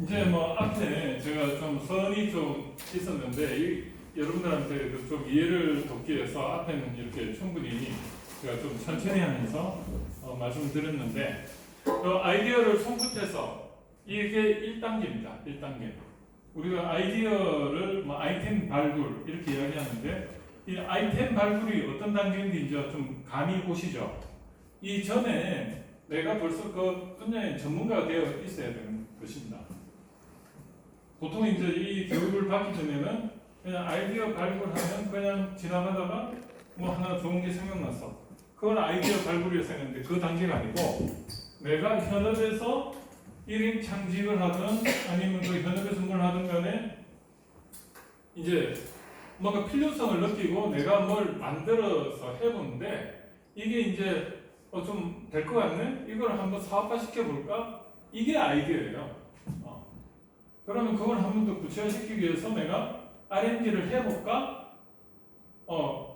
이제 뭐 앞에 제가 좀 선이 좀 있었는데 여러분들한테 좀 이해를 돕기 위해서 앞에는 이렇게 충분히 제가 좀 천천히 하면서 말씀드렸는데 아이디어를 손끝에서 이게 1단계입니다. 1단계. 우리가 아이디어를 뭐 아이템 발굴 이렇게 이야기하는데 이 아이템 발굴이 어떤 단계인지 이제 좀 감이 오시죠? 이 전에 내가 벌써 그 분야의 전문가가 되어 있어야 되는 것입니다. 보통 이제 이 교육을 받기 전에는 그냥 아이디어 발굴하면 그냥 지나가다가 뭐 하나 좋은 게 생각났어. 그걸 아이디어 발굴이라고 했는데 그 단계가 아니고 내가 현업에서 1인 창직을 하든 아니면 그 현업에서 뭘 하든 간에 이제 뭔가 필요성을 느끼고 내가 뭘 만들어서 해보는데 이게 이제 좀 될 것 같네? 이걸 한번 사업화 시켜볼까? 이게 아이디어예요. 그러면 그걸 한 번 더 구체화시키기 위해서 내가 R&D를 해볼까?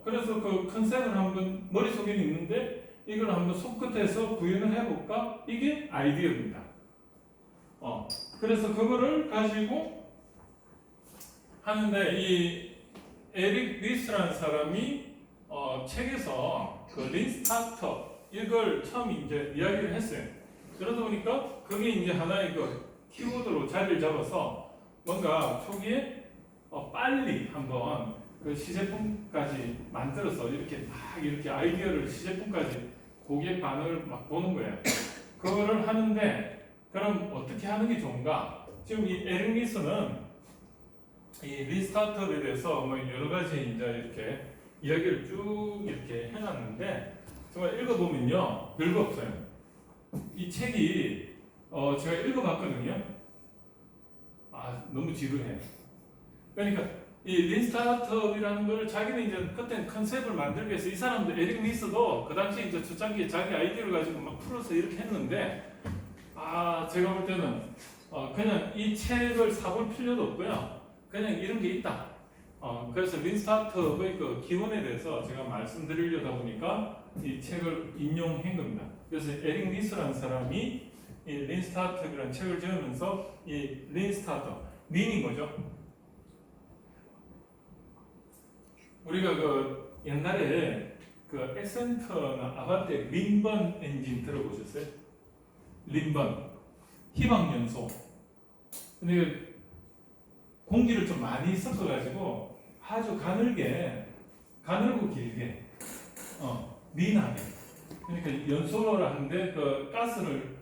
그래서 그 컨셉을 한번 머릿속에 있는데 이걸 한번 손끝에서 구현을 해볼까? 이게 아이디어입니다. 그래서 그거를 가지고 하는데 이 에릭 리스라는 사람이 책에서 그 린 스타트업 이걸 처음 이제 이야기를 했어요. 그러다 보니까 그게 이제 하나의 그 키워드로 자리를 잡아서 뭔가 초기에 빨리 한번 그 시제품까지 만들어서 이렇게 막 이렇게 아이디어를 시제품까지 고객 반응을 막 보는 거예요. 그거를 하는데 그럼 어떻게 하는 게 좋은가? 지금 이 에릭 리스는 이 리스타트업에 대해서 뭐 여러 가지 이제 이렇게 이야기를 쭉 이렇게 해놨는데 정말 읽어보면요 별거 없어요. 이 책이 제가 읽어봤거든요. 너무 지루해. 그러니까 이 린스타트업이라는 걸 자기는 이제 그때 컨셉을 만들기 위해서 이 사람들 에릭 리스도 그 당시 이제 초창기에 자기 아이디어를 가지고 막 풀어서 이렇게 했는데 제가 볼 때는 그냥 이 책을 사볼 필요도 없고요. 그냥 이런 게 있다. 그래서 린스타트업의 그 기원에 대해서 제가 말씀드리려다 보니까 이 책을 인용한 겁니다. 그래서 에릭 리스라는 사람이 이 린스타트업이라는 책을 지으면서 이 린스타트업, 린인 거죠. 우리가 그 옛날에 그 액센터나 아바떼 린번 엔진 들어보셨어요? 린번, 희망연소. 근데 공기를 좀 많이 섞어가지고 아주 가늘고 길게, 린하게. 그러니까 연소를 하는데 그 가스를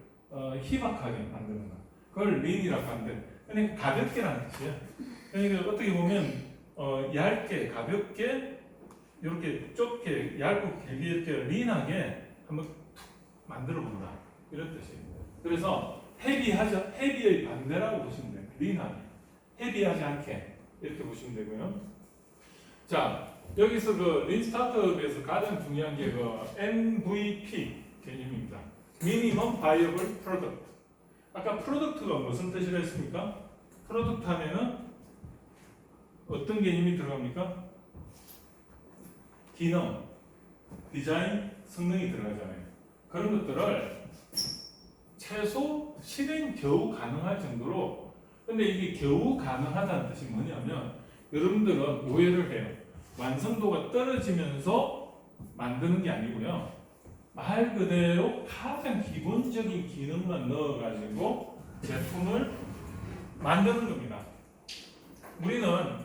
희박하게 만드는 거. 그걸 린이라고 하는데, 그러니까 가볍게라는 뜻이에요. 그러니까 어떻게 보면 얇게, 가볍게, 이렇게 좁게, 얇고 길게 이렇게 린하게 한번 툭 만들어 본다. 이런 뜻이에요. 그래서 헤비의 반대라고 보시면 돼요. 린하게. 헤비하지 않게. 이렇게 보시면 되고요. 자, 여기서 그 린 스타트업에서 가장 중요한 게 그 MVP 개념입니다. 미니멈 바이어블 프로덕트. 아까 프로덕트가 무슨 뜻이라 했습니까? 프로덕트 하면은 어떤 개념이 들어갑니까? 기능, 디자인, 성능이 들어가잖아요. 그런 것들을 최소 실행 겨우 가능할 정도로. 근데 이게 겨우 가능하다는 뜻이 뭐냐면 여러분들은 오해를 해요. 완성도가 떨어지면서 만드는 게 아니고요. 말 그대로 가장 기본적인 기능만 넣어가지고 제품을 만드는 겁니다. 우리는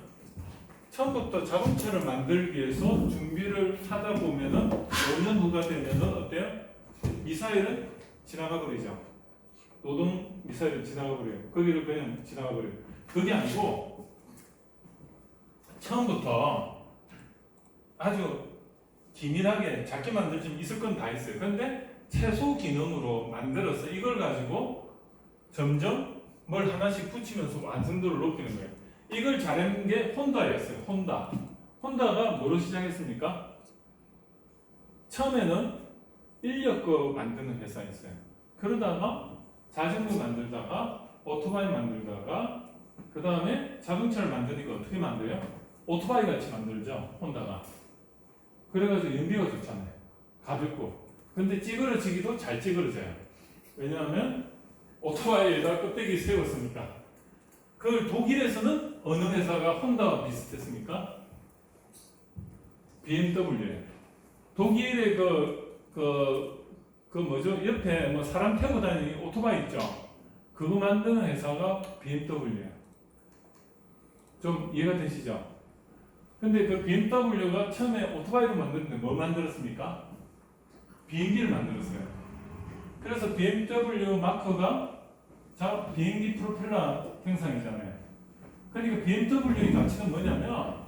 처음부터 자동차를 만들기 위해서 준비를 하다 보면은 5년 후가 되면은 어때요? 미사일은 지나가 버리죠. 노동 미사일은 지나가 버려요. 거기를 그냥 지나가 버려요. 그게 아니고 처음부터 아주 기밀하게 작게 만들지만 있을 건 다 있어요. 그런데 최소 기능으로 만들어서 이걸 가지고 점점 뭘 하나씩 붙이면서 완성도를 높이는 거예요. 이걸 잘하는 게 혼다였어요. 혼다가 뭐로 시작했습니까? 처음에는 인력거 만드는 회사였어요. 그러다가 자전거 만들다가 오토바이 만들다가 그 다음에 자동차를 만드니까 어떻게 만들어요? 오토바이 같이 만들죠. 혼다가. 그래가지고 연비가 좋잖아요. 가볍고. 근데 찌그러지기도 잘 찌그러져요. 왜냐하면 오토바이에다 껍데기 세웠으니까. 그걸 독일에서는 어느 회사가 혼다와 비슷했습니까? BMW예요. 독일의 그 뭐죠? 옆에 뭐 사람 태우고 다니는 오토바이 있죠? 그거 만드는 회사가 BMW예요. 좀 이해가 되시죠? 근데 그 BMW가 처음에 오토바이를 만드는데 뭐 만들었습니까? 비행기를 만들었어요. 그래서 BMW 마크가 비행기 프로펠러 형상이잖아요. 그러니까 BMW의 가치는 뭐냐면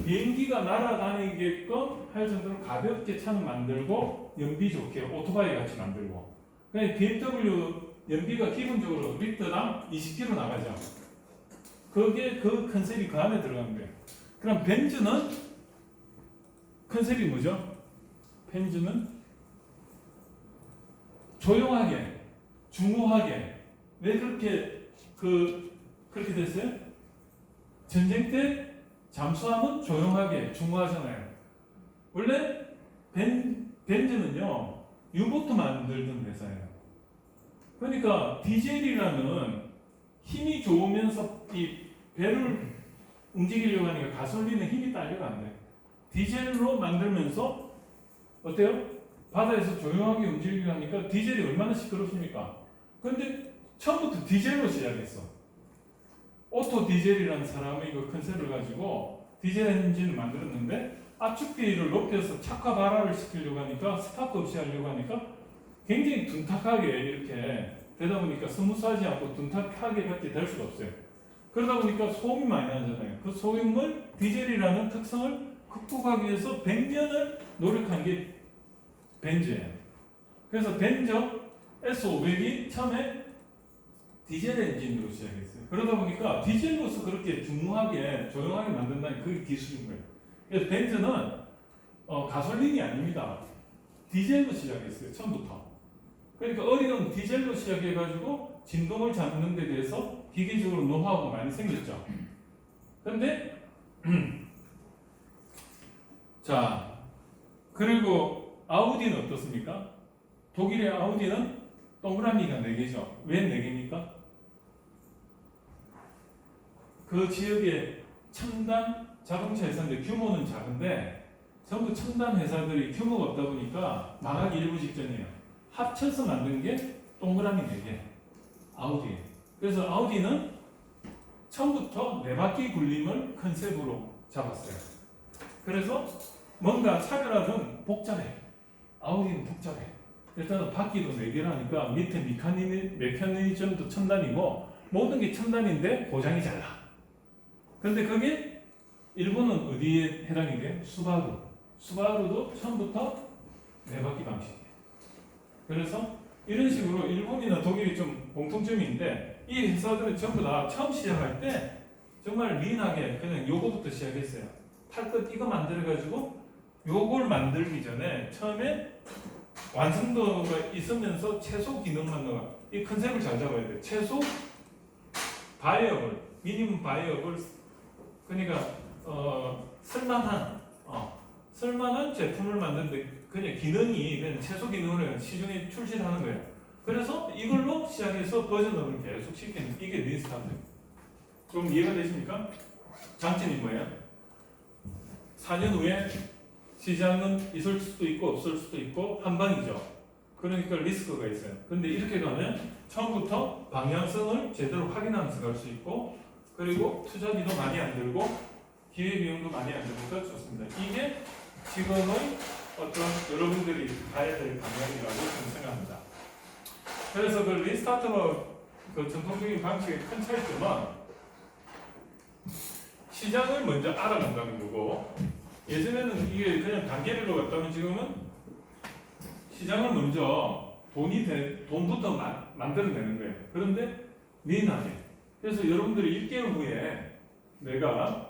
비행기가 날아다니게끔 할 정도로 가볍게 차는 만들고 연비 좋게 오토바이 같이 만들고. 그러니까 BMW 연비가 기본적으로 리터당 20km 나가죠. 그게 그 컨셉이 그 안에 들어간 거예요. 그럼 벤츠는 컨셉이 뭐죠? 벤츠는 조용하게, 중후하게. 왜 그렇게 됐어요? 전쟁 때 잠수함은 조용하게, 중후하잖아요. 원래 벤츠는요 유보트 만들던 회사예요. 그러니까 디젤이라는 힘이 좋으면서 이 배를 움직이려고 하니까 가솔린에 힘이 딸려가 안 돼. 디젤로 만들면서 어때요? 바다에서 조용하게 움직이려고 하니까 디젤이 얼마나 시끄럽습니까? 그런데 처음부터 디젤로 시작했어. 오토 디젤이라는 사람이 그 컨셉을 가지고 디젤 엔진을 만들었는데 압축비를 높여서 착화 발화를 시키려고 하니까 스파크 없이 하려고 하니까 굉장히 둔탁하게 이렇게 되다 보니까 스무스하지 않고 둔탁하게밖에 될 수가 없어요. 그러다 보니까 소음이 많이 나잖아요. 그 소음을 디젤이라는 특성을 극복하기 위해서 100년을 노력한 게 벤츠예요. 그래서 벤츠 S500이 처음에 디젤 엔진으로 시작했어요. 그러다 보니까 디젤로서 그렇게 중후하게 조용하게 만든다는 그게 기술인 거예요. 그래서 벤츠는 가솔린이 아닙니다. 디젤로 시작했어요. 처음부터. 그러니까 어려운 디젤로 시작해가지고 진동을 잡는 데 대해서 기계적으로 노하우가 많이 생겼죠. 그런데 자, 그리고 아우디는 어떻습니까? 독일의 아우디는 동그라미가 4개죠. 왜 4개입니까? 그 지역에 첨단 자동차 회사인데 규모는 작은데 전부 첨단 회사들이 규모가 없다 보니까 망하기 일부 직전이에요. 합쳐서 만든 게 동그라미 4개. 아우디. 그래서 아우디는 처음부터 4바퀴 굴림을 컨셉으로 잡았어요. 그래서 뭔가 차별화는 복잡해. 아우디는 복잡해. 일단은 바퀴도 4개라니까 밑에 메커니즘도 첨단이고 모든 게 첨단인데 고장이 잘 나. 근데 그게 일본은 어디에 해당이 돼요? 수바루. 수바루도 처음부터 4바퀴 방식이에요. 그래서 이런 식으로 일본이나 독일이 좀 공통점인데 이 회사들은 전부 다 처음 시작할 때 정말 린하게 그냥 요거부터 시작했어요. 탈 것 이거 만들어가지고 요걸 만들기 전에 처음에 완성도가 있으면서 최소 기능만 넣어. 이 컨셉을 잘 잡아야 돼. 최소 바이어블, 미니멈 바이어블. 그러니까 쓸만한 제품을 만드는데 그냥 기능이 그냥 최소 기능을 시중에 출시하는 거예요. 그래서 이걸로 시작해서 버전업을 계속 시키는 이게 린스타트예요. 좀 이해가 되십니까? 장점이 뭐예요? 4년 후에 시장은 있을 수도 있고 없을 수도 있고 한방이죠. 그러니까 리스크가 있어요. 근데 이렇게 가면 처음부터 방향성을 제대로 확인하면서 갈 수 있고 그리고 투자비도 많이 안 들고 기회비용도 많이 안 들니까 좋습니다. 이게 지금의 어떤 여러분들이 가야 될 방향이라고 저는 생각합니다. 그래서 그 리스타트와 그 전통적인 방식의 큰 차이점은 시장을 먼저 알아간다는 거고 예전에는 이게 그냥 단계별로 갔다면 지금은 시장을 먼저 돈부터 만들어내는 거예요. 그런데 린하게. 그래서 여러분들이 1개월 후에 내가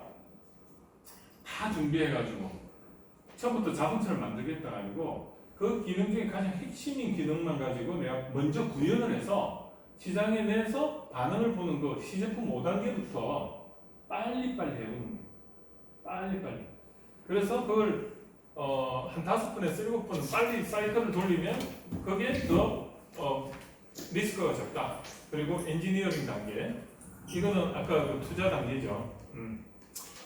다 준비해가지고 처음부터 자동차를 만들겠다 아니고 그 기능 중에 가장 핵심인 기능만 가지고 내가 먼저 구현을 해서 시장에 내서 반응을 보는 거 시제품 5단계부터 빨리빨리 해보는 거예요. 빨리빨리. 그래서 그걸 한 5번에 7번은 빨리 사이클을 돌리면 그게 더 리스크가 적다. 그리고 엔지니어링 단계 이거는 아까 그 투자 단계죠.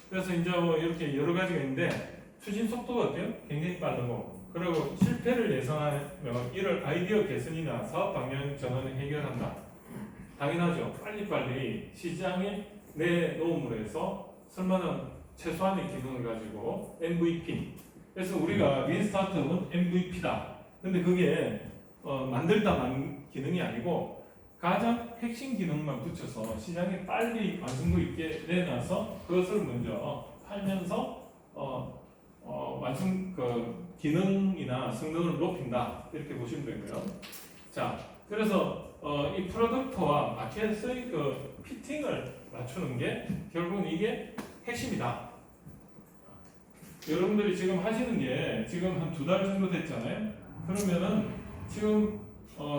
그래서 이제 뭐 이렇게 여러 가지가 있는데 추진 속도가 어때요? 굉장히 빠르고 그리고 실패를 예상하면 이를 아이디어 개선이나 사업 방향 전환을 해결한다. 당연하죠. 빨리빨리 시장에 내놓음으로 해서 설마는 최소한의 기능을 가지고 MVP. 그래서 우리가 린 스타트업은 MVP다. 근데 그게 만들다 만 기능이 아니고 가장 핵심 기능만 붙여서 시장에 빨리 완성도 있게 내놔서 그것을 먼저 팔면서 완성 그 기능이나 성능을 높인다 이렇게 보시면 되고요. 자, 그래서 이 프로덕트와 마켓의 그 피팅을 맞추는 게 결국은 이게 핵심이다. 여러분들이 지금 하시는 게 지금 한 2달 정도 됐잖아요. 그러면은 지금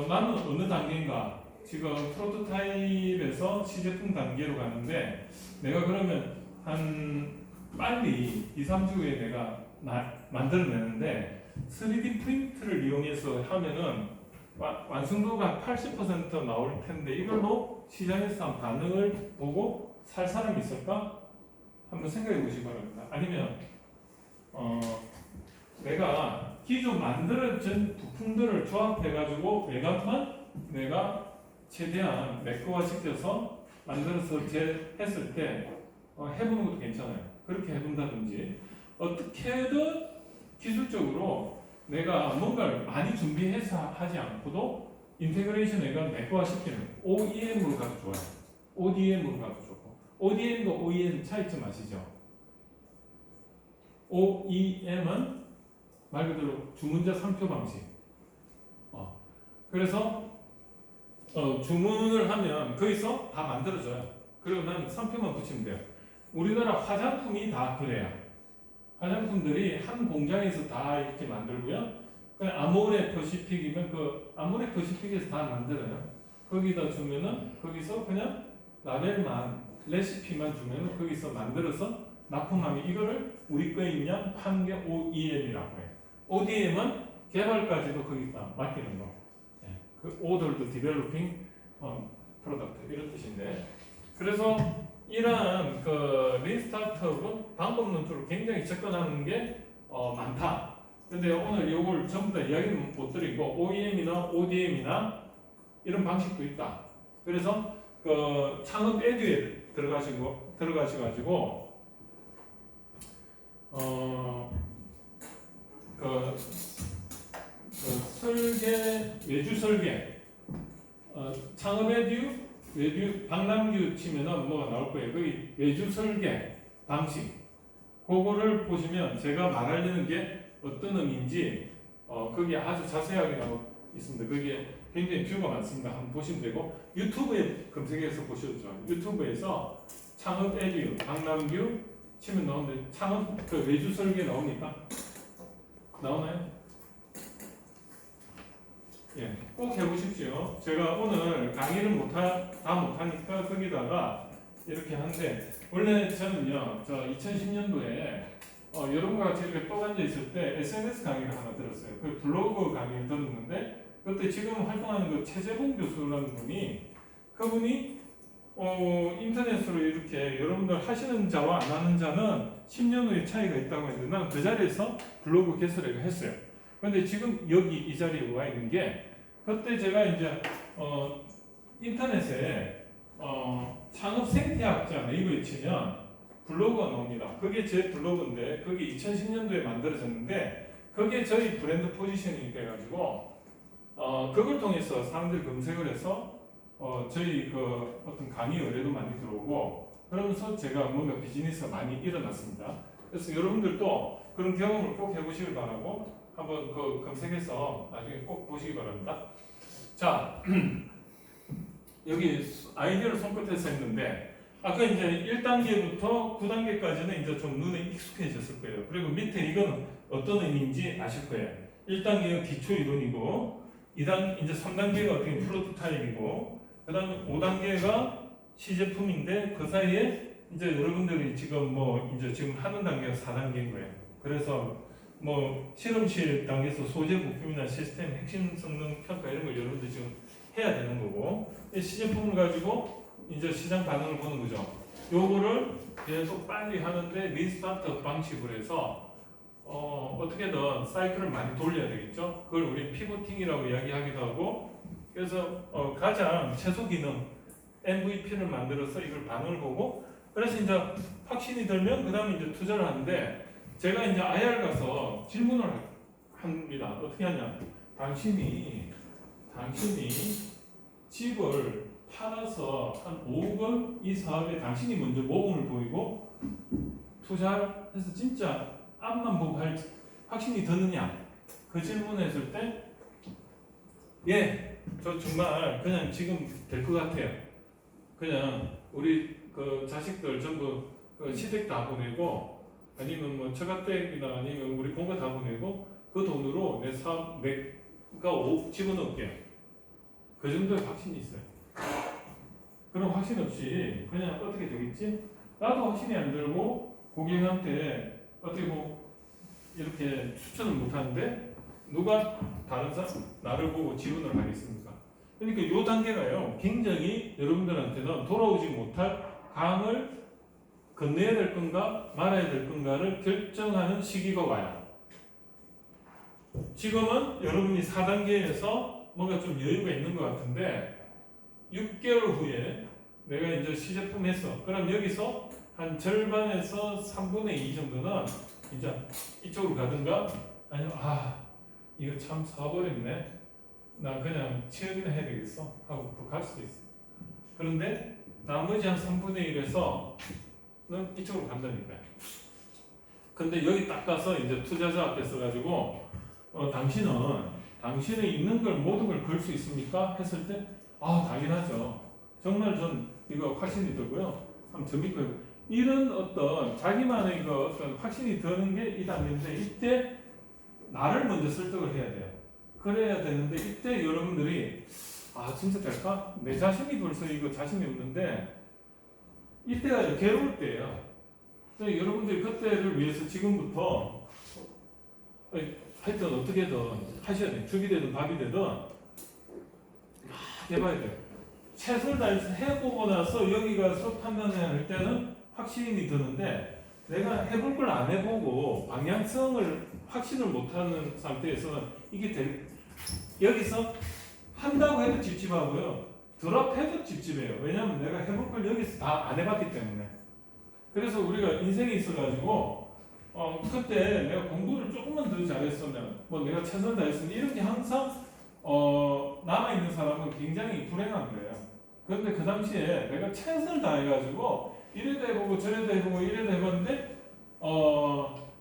나는 어느 단계인가? 지금 프로토타입에서 시제품 단계로 가는데 내가 그러면 한 빨리 2-3주 후에 내가 만들어내는데 3D 프린트를 이용해서 하면은 완성도가 80% 나올 텐데 이걸로 시장에서 반응을 보고 살 사람이 있을까? 한번 생각해 보시기 바랍니다. 아니면 내가 기존 만들어진 부품들을 조합해가지고 외관만 내가 최대한 매크화 시켜서 만들어서 했을 때 해보는 것도 괜찮아요. 그렇게 해본다든지 어떻게든 기술적으로 내가 뭔가를 많이 준비해서 하지 않고도 인테그레이션 외관 매크화 시키는 OEM으로 가도 좋아요. ODM으로 가도 좋고 ODM과 OEM 차이점 아시죠? OEM은 말 그대로 주문자 상표 방식. 그래서 주문을 하면 거기서 다 만들어져요. 그리고 난 상표만 붙이면 돼요. 우리나라 화장품이 다 그래요. 화장품들이 한 공장에서 다 이렇게 만들고요. 그냥 아모레 퍼시픽이면 그 아모레 퍼시픽에서 다 만들어요. 거기다 주면은 거기서 그냥 라벨만 레시피만 주면은 거기서 만들어서 납품하면 이거를 우리 거에 있냐 파는 게 OEM이라고 해요. ODM은 개발까지도 거기다 맡기는 거. 그 오더도 디벨로핑 프로덕트 이런 뜻인데 그래서 이러한 그 린스타트업은 방법론적으로 굉장히 접근하는 게 많다. 근데 오늘 이걸 전부 다 이야기는 못 드리고 OEM이나 ODM이나 이런 방식도 있다. 그래서 그 창업 에듀에 들어가셔가지고 그 설계, 외주 설계, 창업 에듀, 외주, 박람규 치면은 뭐가 나올 거예요. 거기 외주 설계 방식. 그거를 보시면 제가 말하려는 게 어떤 의미인지, 거기 아주 자세하게 나와 있습니다. 거기에 굉장히 뷰가 많습니다. 한번 보시면 되고, 유튜브에 검색해서 보셔도 유튜브에서 창업 에듀, 박람규 치면 나오는데, 창업, 그 외주 설계 나옵니까? 나오나요? 예, 꼭 해보십시오. 제가 오늘 강의를 다 못하니까 거기다가 이렇게 하는데 원래 저는요, 저 2010년도에 여러분과 같이 이렇게 또 앉아 있을 때 SNS 강의를 하나 들었어요. 그 블로그 강의를 들었는데 그때 지금 활동하는 그 최재봉 교수라는 분이 그분이 인터넷으로 이렇게 여러분들 하시는 자와 안 하는 자는 10년 후에 차이가 있다고 했는데 나는 그 자리에서 블로그 개설을 했어요. 근데 지금 여기 이 자리에 와 있는 게 그때 제가 이제 인터넷에 창업 생태학자 네이버에 치면 블로그가 나옵니다. 그게 제 블로그인데 그게 2010년도에 만들어졌는데 그게 저희 브랜드 포지셔닝이 돼가지고 그걸 통해서 사람들이 검색을 해서 저희 그 어떤 강의 의뢰도 많이 들어오고 그러면서 제가 뭔가 비즈니스가 많이 일어났습니다. 그래서 여러분들도 그런 경험을 꼭 해보시길 바라고 한번 그 검색해서 나중에 꼭 보시기 바랍니다. 자, 여기 아이디어를 손끝에서 했는데 아까 이제 1단계부터 9단계까지는 이제 좀 눈에 익숙해졌을 거예요. 그리고 밑에 이거는 어떤 의미인지 아실 거예요. 1단계가 기초 이론이고 이제 3단계가 어떻게 프로토타입이고 그 다음에 5단계가 시제품인데 그 사이에 이제 여러분들이 지금 지금 하는 단계가 4단계인 거예요. 그래서 실험실 단계에서 소재 부품이나 시스템 핵심 성능 평가 이런 걸 여러분들 지금 해야 되는 거고 시제품을 가지고 이제 시장 반응을 보는 거죠. 요거를 계속 빨리 하는데 리스타트 방식으로 해서 어떻게든 사이클을 많이 돌려야 되겠죠. 그걸 우리 피보팅이라고 이야기하기도 하고, 그래서 가장 최소 기능 MVP를 만들어서 이걸 반응을 보고, 그래서 이제 확신이 들면 그 다음에 이제 투자를 하는데, 제가 이제 IR 가서 질문을 합니다. 어떻게 하냐? 당신이 집을 팔아서 한 5억 원 이 사업에 당신이 먼저 모범을 보이고 투자해서 진짜 앞만 보고 할 확신이 드느냐? 그 질문을 했을 때, 예, 저 정말 그냥 지금 될 것 같아요. 그냥 우리 그 자식들 전부 그 시댁 다 보내고, 아니면 뭐 처가댁이나 아니면 우리 본가 다 보내고, 그 돈으로 내 사업 내가 5억 집어넣을게요. 그 정도의 확신이 있어요. 그럼 확신 없이 그냥 어떻게 되겠지? 나도 확신이 안 들고 고객한테 어떻게 뭐 이렇게 추천을 못 하는데 누가 다른 사람 나를 보고 지원을 하겠습니까? 그러니까 이 단계가요, 굉장히 여러분들한테는 돌아오지 못할 강을 건너야 될 건가 말아야 될 건가를 결정하는 시기가 와요. 지금은 여러분이 4단계에서 뭔가 좀 여유가 있는 것 같은데 6개월 후에 내가 이제 시제품 했어. 그럼 여기서 한 절반에서 3분의 2 정도는 이제 이쪽으로 가든가, 아니면 이거 참 사버렸네, 나 그냥 취업이나 해야 되겠어 하고 또 갈 수도 있어. 그런데 나머지 한 3분의 1에서는 이쪽으로 간다니까요. 근데 여기 딱 가서 이제 투자자 앞에 서가지고 당신의 있는 걸 모든 걸 걸 수 있습니까? 했을 때 당연하죠. 정말 전 이거 확신이 들고요. 한번 더 믿고요. 이런 어떤 자기만의 그 어떤 확신이 드는 게 이 단계인데, 이때 나를 먼저 설득을 해야 돼요. 그래야 되는데 이때 여러분들이 진짜 될까? 내 자신이 벌써 이거 자신이 없는데 이때가 괴로울 때예요. 그래서 여러분들이 그때를 위해서 지금부터 하여튼 어떻게든 하셔야 돼요. 죽이 되든 밥이 되든 해봐야 돼요. 최선을 다해서 해보고 나서 여기 가서 판단해야 할 때는 확신이 드는데, 내가 해볼 걸 안 해보고 방향성을 확신을 못하는 상태에서는 이게 여기서 한다고 해도 찝찝하고요, 드랍해도 찝찝해요. 왜냐하면 내가 해볼 걸 여기서 다 안 해봤기 때문에. 그래서 우리가 인생에 있어가지고 그때 내가 공부를 조금만 더 잘했으면, 뭐 내가 최선을 다했으면, 이런 게 항상 남아있는 사람은 굉장히 불행한 거예요. 그런데 그 당시에 내가 최선을 다해가지고 이래도 해보고 저래도 해보고 이래도 해봤는데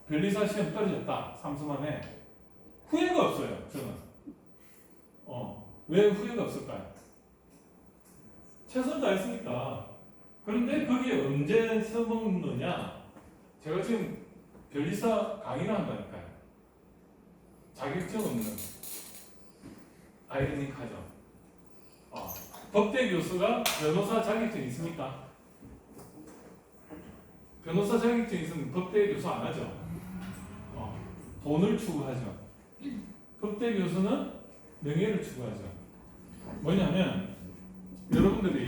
변리사 시험 떨어졌다. 3수 만에. 후회가 없어요. 저는. 왜 후회가 없을까요? 최선을 다했으니까. 그런데 그게 언제 써먹느냐? 제가 지금 변리사 강의를 한다니까요. 자격증 없는. 아이러니하죠. 법대 교수가 변호사 자격증 있습니까? 변호사 자격증 있으면 법대 교수 안 하죠. 돈을 추구하죠. 법대 교수는 명예를 추구하죠. 뭐냐면 여러분들이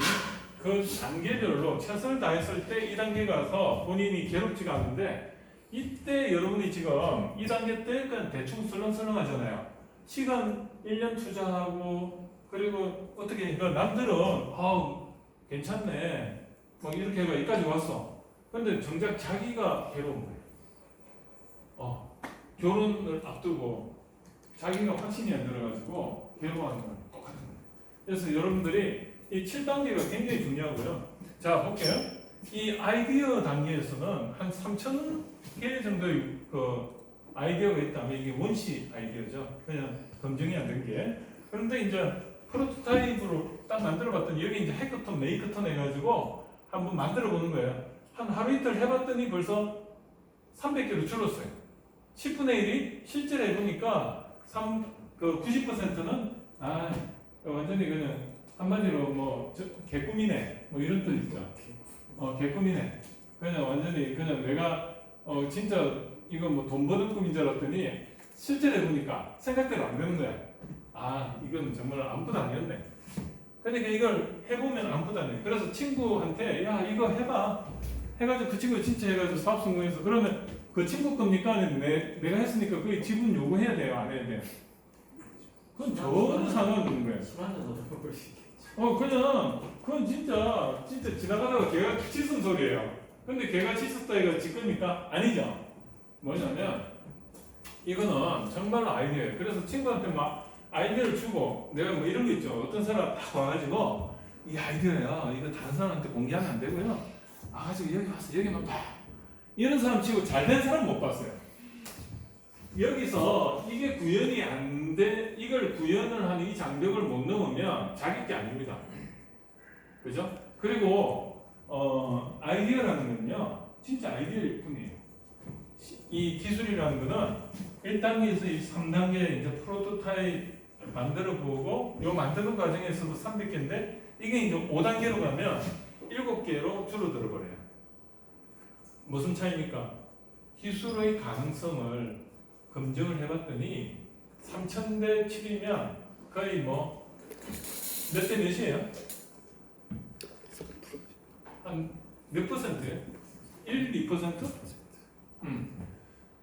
그 단계별로 최선을 다했을 때 이 단계 가서 본인이 괴롭지가 않은데, 이때 여러분이 지금 이 단계 때 그냥 대충 설렁설렁 하잖아요. 시간 1년 투자하고, 그리고 어떻게 남들은 괜찮네 뭐 이렇게 해가 여기까지 왔어. 근데 정작 자기가 괴로운 거예요. 결혼을 앞두고 자기가 확신이 안 들어가지고 괴로워하는 건 똑같은 거예요. 그래서 여러분들이 이 7단계가 굉장히 중요하고요. 자, 볼게요. 이 아이디어 단계에서는 한 3,000개 정도의 그 아이디어가 있다면 이게 원시 아이디어죠. 그냥 검증이 안 된 게. 그런데 이제 프로토타입으로 딱 만들어 봤더니 여기 이제 해커톤, 메이커톤 해가지고 한번 만들어 보는 거예요. 한 하루 이틀 해봤더니 벌써 300개로 줄었어요. 10분의 1이 실제로 해보니까 90%는 완전히 그냥 한마디로 뭐 개꿈이네 뭐 이런 뜻 있죠. 개꿈이네. 그냥 완전히 그냥 내가 진짜 이거 뭐 돈 버는 꿈인 줄 알았더니 실제로 해보니까 생각대로 안 되는 거야. 이건 정말 아무것도 아니었네. 그냥 그러니까 이걸 해보면 안 부담해. 그래서 친구한테 야 이거 해봐. 해가지고 그 친구 진짜 해가지고 사업 성공해서 그러면 그 친구 겁니까? 아니면 내가 했으니까 그게 지분 요구해야 돼요? 안 해야 돼요? 그건 전혀 상관없는 거예요. 그건 진짜 지나가다가 걔가 짖은 소리예요. 근데 걔가 짖었다 이거 지 겁니까? 아니죠. 뭐냐면 이거는 정말로 아이디어예요. 그래서 친구한테 막 아이디어를 주고 내가 뭐 이런 거 있죠. 어떤 사람 딱 와가지고 이 아이디어야 이거 다른 사람한테 공개하면 안 되고요. 와가지고 여기 와서 여기만 봐. 이런 사람 치고 잘된 사람 못 봤어요. 여기서 이게 구현이 안 돼, 이걸 구현을 하는 이 장벽을 못 넘으면 자기 게 아닙니다. 그죠? 그리고 아이디어라는 건요, 진짜 아이디어일 뿐이에요. 이 기술이라는 거는 1단계에서 3단계 이제 프로토타입 만들어 보고, 요 만드는 과정에서도 300개인데, 이게 이제 5단계로 가면 7개로 줄어들어 버려요. 무슨 차이입니까? 기술의 가능성을 검증을 해봤더니 3000대 7이면 거의 뭐 몇 대 몇이에요? 한 몇 퍼센트예요? 1, 2%?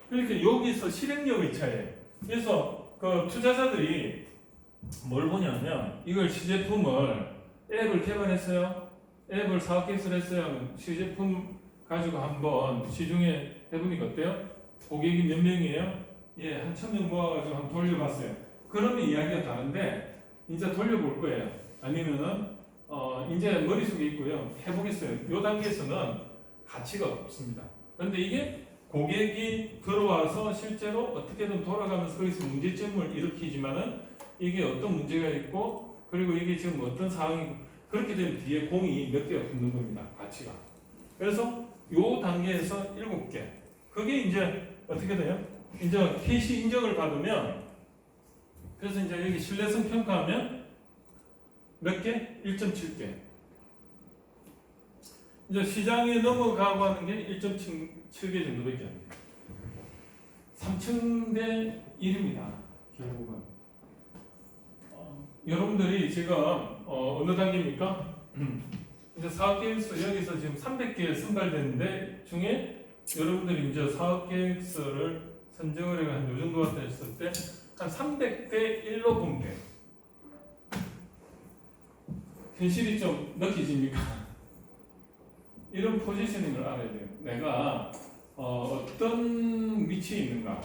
그러니까 여기서 실행력의 차이예요. 그래서 그 투자자들이 뭘 보냐면 이걸 시제품을 앱을 개발했어요. 앱을 사업 개설했어요. 시제품 가지고 한번 시중에 해보니까 어때요? 고객이 몇 명이에요? 예, 한 1000명 모아가지고 한번 돌려봤어요. 그러면 이야기가 다른데 이제 돌려볼 거예요. 아니면은 이제 머릿속에 있고요. 해보겠어요. 이 단계에서는 가치가 없습니다. 그런데 이게 고객이 들어와서 실제로 어떻게든 돌아가면서 거기서 문제점을 일으키지만은 이게 어떤 문제가 있고 그리고 이게 지금 어떤 상황이고 그렇게 되면 뒤에 공이 몇 개가 붙는 겁니다. 가치가. 그래서 요 단계에서 7개. 그게 이제 어떻게 돼요? 이제 KC 인정을 받으면 그래서 이제 여기 신뢰성 평가하면 몇 개? 1.7개. 이제 시장에 넘어가고 하는 게 1.7개 정도밖에 안 돼요. 3000대 1입니다. 결국은. 여러분들이 지금 어느 단계입니까? 이제 사업계획서 여기서 지금 300개 선발됐는데 중에 여러분들이 이제 사업계획서를 선정을 해가 한 요 정도 됐을 때 한 300대 1로 보면 돼요. 현실이 좀 느껴집니까? 이런 포지셔닝을 알아야 돼요. 내가 어떤 위치에 있는가?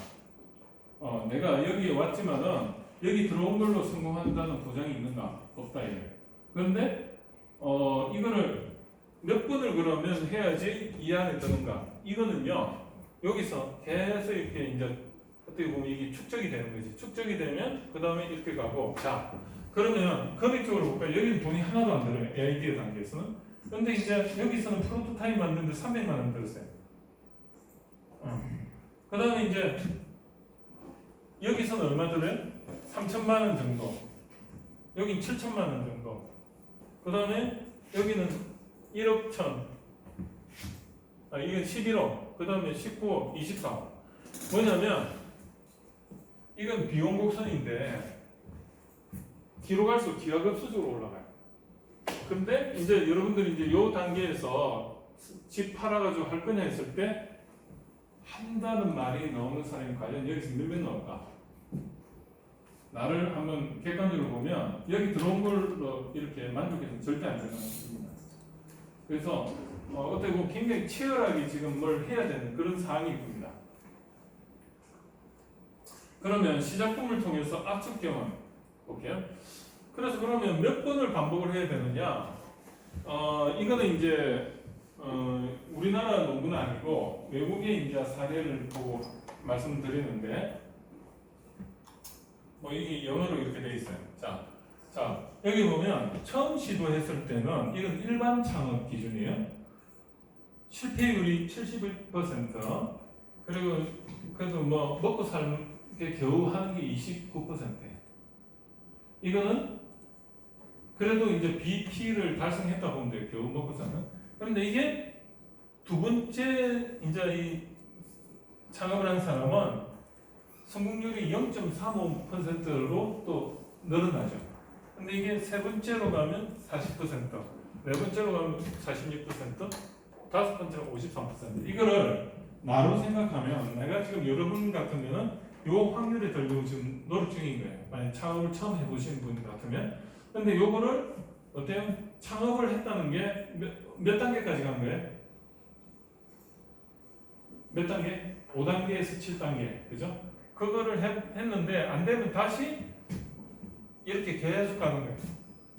내가 여기에 왔지만은 여기 들어온 걸로 성공한다는 보장이 있는가? 없다 이래요. 그런데 이거를 몇 번을 그러면 해야지 이 안에 드는가? 이거는요 여기서 계속 이렇게 이제 어떻게 보면 이게 축적이 되는 거지. 축적이 되면 그 다음에 이렇게 가고 자 그러면 금액 쪽으로 볼까요? 여기는 돈이 하나도 안 들어요. 아이디어 단계에서는. 근데 이제 여기서는 프로토타입 만드는데 300만 원 들었어요. 그 다음에 이제 여기서는 얼마 들어요? 3천만 원 정도. 여긴 7천만 원 정도. 그 다음에 여기는 1억 천. 이건 11억. 그 다음에 19억, 24억. 뭐냐면 이건 비용 곡선인데 뒤로 갈수록 기하급수적으로 올라가요. 근데 이제 여러분들이 이제 요 단계에서 집 팔아가지고 할 거냐 했을 때 한다는 말이 나오는 사람이 과연 여기서 몇 명 나올까? 나를 한번 객관적으로 보면 여기 들어온 걸로 이렇게 만족해서는 절대 안 되는 겁니다. 그래서 어떻게 보면 굉장히 치열하게 지금 뭘 해야 되는 그런 상황이 있습니다. 그러면 시작품을 통해서 압축 경험 볼게요. 그래서 그러면 몇 번을 반복을 해야 되느냐? 이거는 이제 우리나라 농구는 아니고 외국의 이제 사례를 보고 말씀드리는데 뭐 이게 영어로 이렇게 돼 있어요. 자 여기 보면 처음 시도했을 때는 이건 일반 창업 기준이에요. 실패율이 71%. 그리고 그래도 뭐 먹고 살게 겨우 하는 게 29%예요. 이거는 그래도 이제 BP를 달성했다 보면 돼요. 겨우 먹고 사는. 그런데 이게 두 번째 이제 이 창업을 한 사람은 성공률이 0.35%로 또 늘어나죠. 근데 이게 세 번째로 가면 40%, 네 번째로 가면 46%, 다섯 번째로 53%. 이거를 나로 생각하면 내가 지금 여러분 같으면은 요 확률이 들고 지금 노력 중인 거예요. 만약 창업을 처음 해보신 분 같으면. 근데 요거를 어때요? 창업을 했다는 게 몇 단계까지 간 거예요? 몇 단계? 5단계에서 7단계. 그죠? 그거를 했는데 안 되면 다시 이렇게 계속 가는 거예요.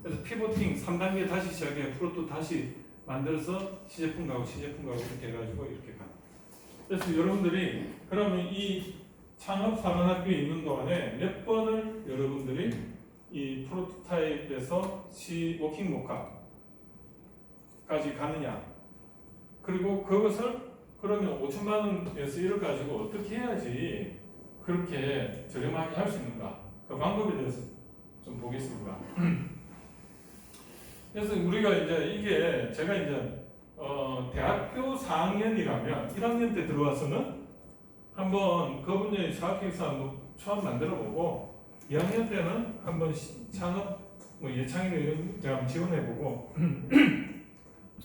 그래서 피보팅 3단계 다시 시작해. 프로토 다시 만들어서 시제품 가고 이렇게 해가지고 이렇게 가요. 그래서 여러분들이 그러면 이 창업 사관학교에 있는 동안에 몇 번을 여러분들이 이 프로토타입에서 워킹 모카까지 가느냐. 그리고 그것을 그러면 5천만 원에서 이를 가지고 어떻게 해야지 그렇게 저렴하게 할 수 있는가. 그 방법에 대해서 좀 보겠습니다. 그래서 우리가 이제 이게 제가 이제 대학교 4학년이라면 1학년 때 들어와서는 한번 그 분야의 사학계획서 한번 처음 만들어보고 2학년 때는 한번 창업 예창이나 이런 데 한번 지원해보고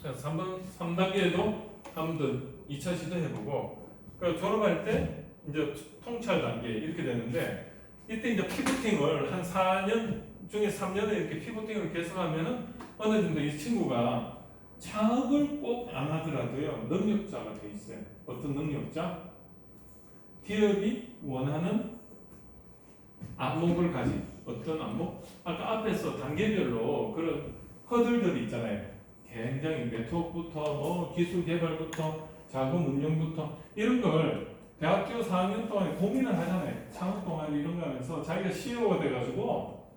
그래서 3단계에도 한번 더 2차 시도해보고 그 졸업할 때 이제 통찰 단계 이렇게 되는데 이때 이제 피보팅을 한 4년 중에 3년에 이렇게 피보팅을 계속하면은 어느 정도 이 친구가 창업을 꼭 안 하더라도요 능력자가 돼 있어요. 어떤 능력자? 기업이 원하는 안목을 가진 어떤 안목? 아까 앞에서 단계별로 그런 허들들이 있잖아요. 굉장히 네트워크부터 뭐 기술 개발부터 자금 운영부터 이런 걸 대학교 4학년 동안에 고민을 하잖아요. 창업 동아리 이런 거 하면서 자기가 CEO가 돼가지고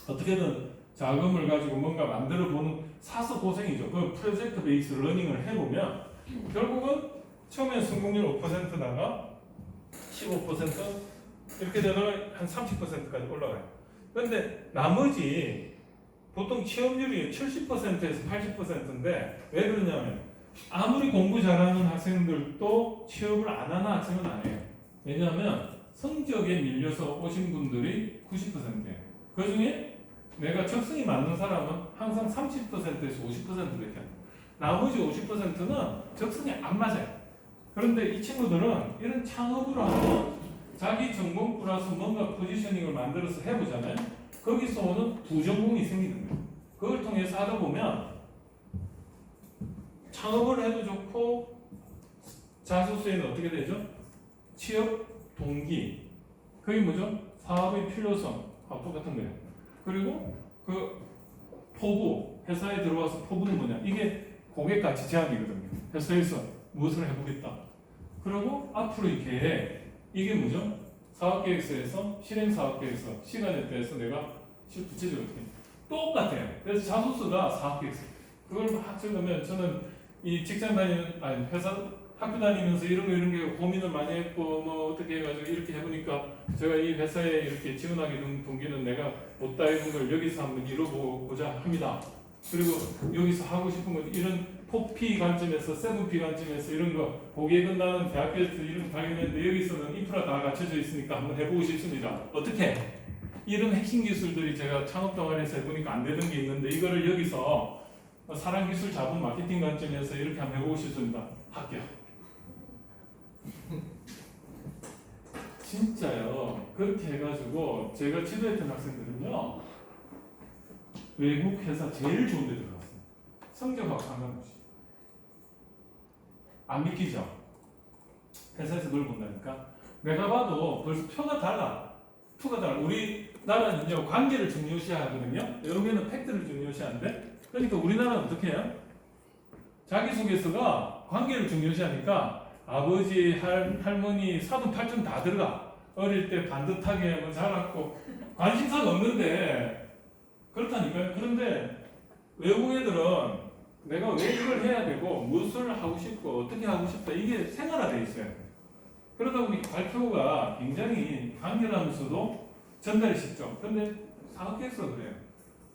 어떻게든 자금을 가지고 뭔가 만들어 보는 사서 고생이죠. 그 프로젝트 베이스 러닝을 해보면 결국은 처음에 성공률 5%다가 15% 이렇게 되다가 한 30%까지 올라가요. 그런데 나머지 보통 취업률이 70%에서 80%인데 왜 그러냐면 아무리 공부 잘하는 학생들도 취업을 안 하는 학생은 아니에요. 왜냐하면 성적에 밀려서 오신 분들이 90%예요. 그 중에 내가 적성이 맞는 사람은 항상 30%에서 50%밖에 안 돼요. 나머지 50%는 적성이 안 맞아요. 그런데 이 친구들은 이런 창업으로 하면 자기 전공 플러스 뭔가 포지셔닝을 만들어서 해보잖아요. 거기서 오는 부전공이 생기는 거예요. 그걸 통해서 하다 보면 창업을 해도 좋고 자소서에는 어떻게 되죠? 취업 동기 그게 뭐죠? 사업의 필요성하고 똑같은 거예요. 그리고 그 포부 회사에 들어와서 포부는 뭐냐? 이게 고객가치 제한이거든요. 회사에서 무엇을 해보겠다. 그리고 앞으로의 계획 이게 뭐죠? 사업계획서에서 실행사업계획서 시간에 대해서 내가 구체적으로 어떻게 똑같아요. 그래서 자소서가 사업계획서 그걸 막 적으면 저는 이 직장 다니는 아니 회사 학교 다니면서 이런 게 고민을 많이 했고 뭐 어떻게 해가지고 이렇게 해보니까 제가 이 회사에 이렇게 지원하게 된 동기는 내가 못다 이룬 걸 여기서 한번 이뤄보고자 합니다. 그리고 여기서 하고 싶은 건 이런 4P 관점에서 7P 관점에서 이런 거 고객은 나는 대학교에서 이런 거 발견했는데 여기서는 인프라 다 갖춰져 있으니까 한번 해보고 싶습니다. 어떻게? 이런 핵심 기술들이 제가 창업 동아리에서 해보니까 안 되는 게 있는데 이거를 여기서 사람 기술 자본 마케팅 관점에서 이렇게 한번 해보고 싶습니다. 할게요. 진짜요. 그렇게 해가지고 제가 지도했던 학생들은요 외국 회사 제일 좋은 데 들어갔어요. 성적하고 상관없이. 안 믿기죠? 회사에서 뭘 본다니까? 내가 봐도 벌써 표가 달라. 우리나라는요 관계를 중요시하거든요. 여기는 팩트를 중요시하는데 그러니까 우리나라는 어떻게 해요? 자기소개서가 관계를 중요시하니까 아버지, 할머니, 사돈, 팔촌 다 들어가. 어릴 때 반듯하게 뭐 자랐고 관심사가 없는데 그렇다니까요. 그런데 외국 애들은 내가 왜 이걸 해야 되고 무엇을 하고 싶고 어떻게 하고 싶다 이게 생활화되어 있어요. 그러다 보니 발표가 굉장히 간결하면서도 전달이 쉽죠. 그런데 사업계획서 그래요.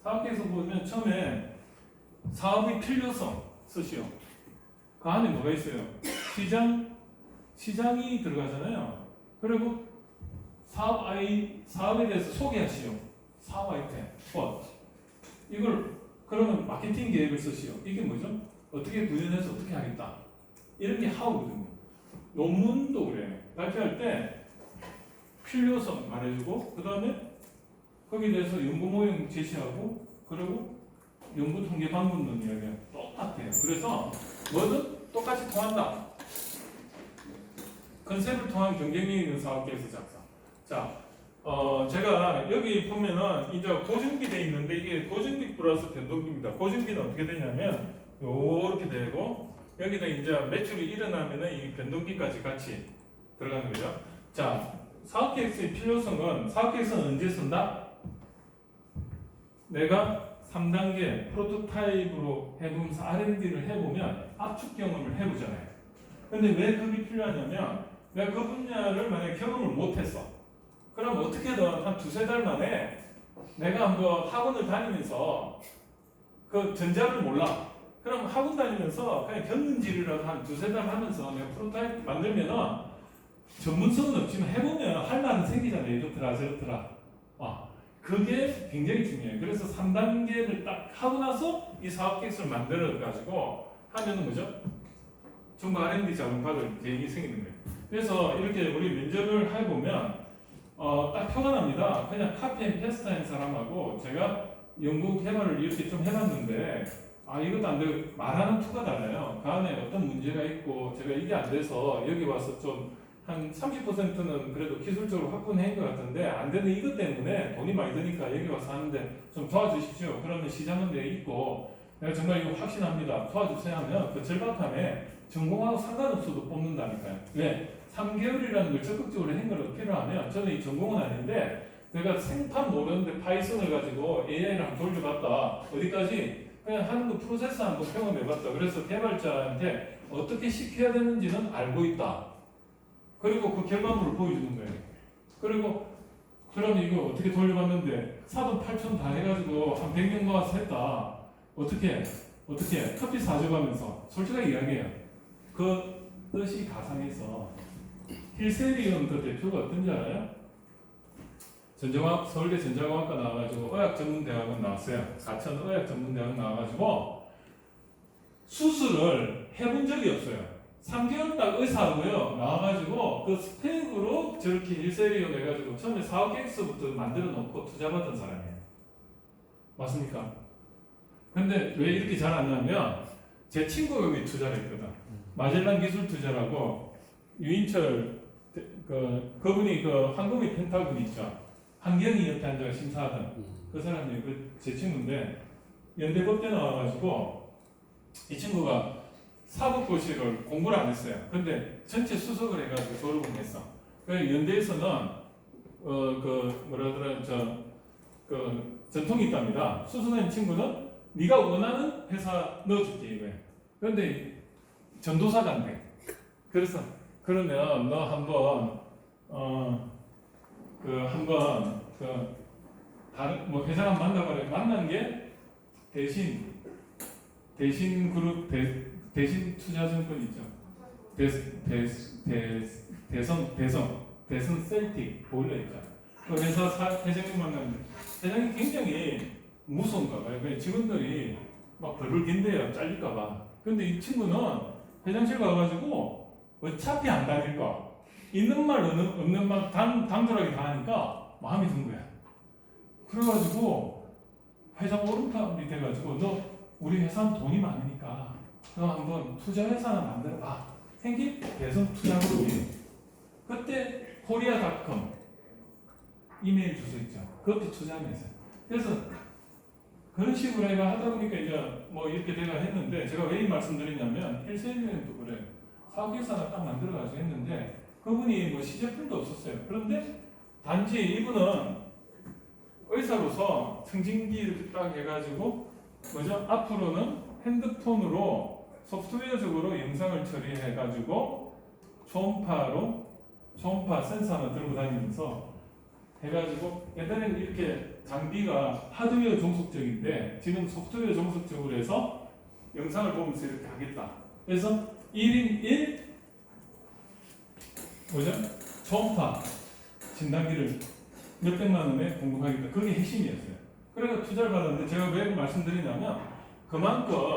사업계획서 보면 처음에 사업의 필요성 쓰시오. 그 안에 뭐가 있어요? 시장이 들어가잖아요. 그리고 사업에 대해서 소개하시오. 사업 아이템, 이걸 그러면 마케팅 계획을 쓰시오. 이게 뭐죠? 어떻게 구현해서 어떻게 하겠다. 이런 게 하우거든요. 논문도 그래요. 발표할 때 필요성 말해주고 그 다음에 거기에 대해서 연구 모형 제시하고 그리고 연구 통계 방법론 이야기가 똑같아요. 그래서 뭐든 똑같이 통한다. 컨셉을 통한 경쟁력 있는 사업 계획서 작성. 자, 제가 여기 보면은 이제 고준비 돼 있는데 이게 고준비 플러스 변동비입니다. 고준비는 어떻게 되냐면 요렇게 되고 여기다 이제 매출이 일어나면은 이 변동비까지 같이 들어가는 거죠. 자, 사업계획서의 필요성은 사업계획서는 언제 쓴다? 내가 3단계 프로토타입으로 해보면서 R&D를 해보면 압축 경험을 해보잖아요. 근데 왜 그게 필요하냐면 내가 그 분야를 만약에 경험을 못했어. 그럼 어떻게든 한 두세 달 만에 내가 한번 학원을 다니면서 그 전자를 몰라. 그럼 학원 다니면서 그냥 견문지리라도 한 두세 달 하면서 내가 프로토타입 만들면은 전문성은 없지만 해보면 할 말은 생기잖아요. 이렇더라 저렇더라. 그게 굉장히 중요해요. 그래서 3단계를 딱 하고 나서 이 사업계획서를 만들어가지고 하면은 뭐죠? 정부 R&D 자금 받을 계획이 생기는 거예요. 그래서 이렇게 우리 면접을 해보면 딱 표가 납니다. 그냥 카피 앤 페스트 한 사람하고 제가 연구 개발을 이렇게 좀 해봤는데 이것도 안 되고 말하는 투가 달라요. 그 안에 어떤 문제가 있고 제가 이게 안 돼서 여기 와서 좀 한 30%는 그래도 기술적으로 확보는 것 같은데 안 되는 이것 때문에 돈이 많이 드니까 여기 와서 하는데 좀 도와주십시오. 그러면 시장은 내 있고 내가 정말 이거 확신합니다. 도와주세요 하면 그 절박함에 전공하고 상관없어도 뽑는다니까요. 왜? 3개월이라는 걸 적극적으로 행거가 필요하면 저는 이 전공은 아닌데 내가 생판 모르는데 파이썬을 가지고 AI를 한번 돌려봤다. 어디까지? 그냥 하는 거 프로세스 한번 경험해봤다. 그래서 개발자한테 어떻게 시켜야 되는지는 알고 있다. 그리고 그 결과물을 보여주는 거예요. 그리고 그럼 이거 어떻게 돌려봤는데 사돈 8천 다 해가지고 한 100명 모아서 했다. 어떻게 커피 사줘가면서 솔직하게 이야기해요. 그 뜻이 가상해서 힐세리온 그 대표가 어떤지 알아요? 서울대 전자공학과 나와가지고 의학전문대학원 나왔어요. 사천 의학전문대학원 나와가지고 수술을 해본 적이 없어요. 3개월 딱 의사하고요 나와가지고 그 스펙으로 저렇게 힐세리온 해가지고 처음에 사업계획서부터 만들어 놓고 투자받은 사람이에요. 맞습니까? 근데 왜 이렇게 잘 안 나면 제 친구가 여기 투자를 했거든. 마젤란 기술 투자라고 유인철 그분이 그 황금의 펜타곤 있죠. 한경희 옆에 앉아 심사하던 그 사람이 제 친구인데 연대법대 나와가지고 이 친구가 사법고시를 공부를 안 했어요. 근데 전체 수석을 해가지고 졸업을 했어. 그래서 연대에서는 전통이 있답니다. 수석한 친구는 네가 원하는 회사 넣어줄게 이거예요. 그런데 전도사가 안 돼. 그래서 그러면 너 한번 다른 회사가 만나봐라. 만난 게 대신 그룹 대신 투자증권 있죠. 대선 셀틱 보일러 있죠. 그 회사 회장님 만났는데 회장님 굉장히 무서운가 봐요. 그냥 직원들이 막 벌벌 긴대요. 잘릴까 봐. 근데 이 친구는 회장실 가가지고 어차피 안 다닐 거 있는 말 없는 말 당돌하게 다 하니까 마음이 든 거야. 그래가지고 회장 오른팔이 돼가지고 너 우리 회사는 돈이 많으니까 너 한번 투자회사 하나 만들어봐. 생긴 대선 투자그룹이 그때 코리아닷컴 이메일 주소 있죠. 그것도 투자하면서 그래서 그런 식으로 해가 하다 보니까 이제 뭐 이렇게 내가 했는데 제가 왜 이 말씀드리냐면 헬스인도 그래 사업계획서 하나 딱 만들어가지고 했는데 그분이 뭐 시제품도 없었어요. 그런데 단지 이분은 의사로서 승진기 이렇게 딱 해가지고 뭐죠? 앞으로는 핸드폰으로 소프트웨어적으로 영상을 처리해가지고 초음파 센서 하나 들고 다니면서 해가지고 옛날에는 이렇게 장비가 하드웨어 종속적인데 지금 소프트웨어 종속적으로 해서 영상을 보면서 이렇게 하겠다. 그래서 1인 1 뭐죠? 초음파 진단기를 몇백만 원에 공급하겠다. 그게 핵심이었어요. 그래서 투자를 받았는데 제가 왜 말씀드리냐면 그만큼